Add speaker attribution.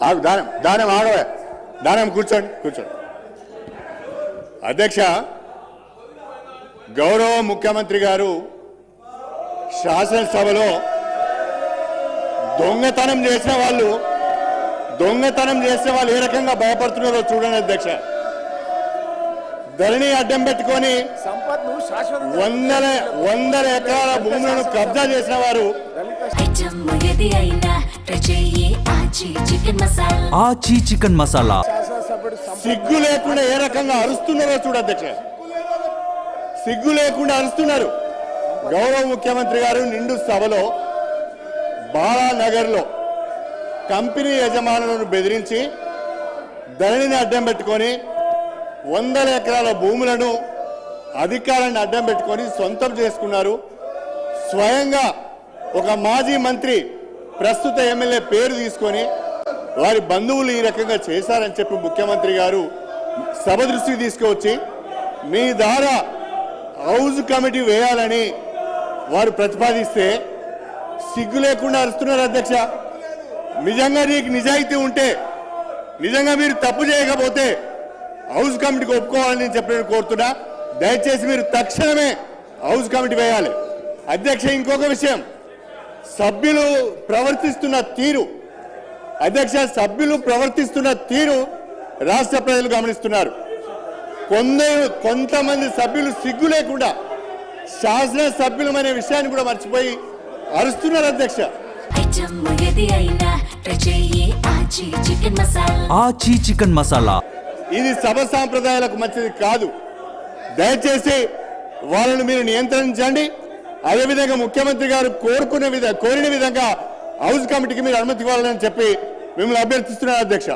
Speaker 1: దానం దానం ఆగవే దానం కూర్చోండి కూర్చోండి. అధ్యక్ష, గౌరవ ముఖ్యమంత్రి గారు శాసనసభలో దొంగతనం చేసిన వాళ్ళు ఏ రకంగా భయపడుతున్నారో చూడండి అధ్యక్ష. ధరణి అడ్డం పెట్టుకొని వందల ఎకరాల భూములను కబ్జా చేసిన వారు
Speaker 2: ఆచి చికెన్ మసాలా
Speaker 1: సిగ్గు లేకుండా ఏ రకంగా అరుస్తున్నారో చూడు అధ్యక్ష. సిగ్గు లేకుండా అరుస్తున్నారు. గౌరవ ముఖ్యమంత్రి గారు నిండు సభలో బాలానగర్లో కంపెనీ యజమానులను బెదిరించి ధరణిని అడ్డం పెట్టుకొని వందల ఎకరాల భూములను అధికారాన్ని అడ్డం పెట్టుకొని సొంతం చేసుకున్నారు. స్వయంగా ఒక మాజీ మంత్రి ప్రస్తుత ఎమ్మెల్యే పేరు తీసుకొని వారి బంధువులు ఈ రకంగా చేశారని చెప్పి ముఖ్యమంత్రి గారు సభ దృష్టికి తీసుకువచ్చి మీ ద్వారా హౌజ్ కమిటీ వేయాలని వారు ప్రతిపాదిస్తే సిగ్గు లేకుండా అరుస్తున్నారు అధ్యక్ష. నిజంగా నీకు నిజాయితీ ఉంటే, నిజంగా మీరు తప్పు చేయకపోతే హౌజ్ కమిటీకి ఒప్పుకోవాలని చెప్పి కోరుతున్నా. దయచేసి మీరు తక్షణమే హౌజ్ కమిటీ వేయాలి. అధ్యక్ష, ఇంకొక విషయం, సభ్యులు ప్రవర్తిస్తున్న తీరు రాష్ట్ర ప్రజలు గమనిస్తున్నారు. కొంతమంది సభ్యులు సిగ్గు లేకుండా శాసన సభ్యులమనే విషయాన్ని కూడా మర్చిపోయి అరుస్తున్నారు అధ్యక్ష.
Speaker 2: ఆచి చికెన్ మసాలా
Speaker 1: ఇది సభ సాంప్రదాయాలకు మంచిది కాదు. దయచేసి వాళ్ళను మీరు నియంత్రించండి. అదేవిధంగా ముఖ్యమంత్రి గారు కోరిన విధంగా హౌస్ కమిటీకి మీరు అనుమతి ఇవ్వాలని చెప్పి మిమ్మల్ని అభ్యర్థిస్తున్నారు అధ్యక్ష.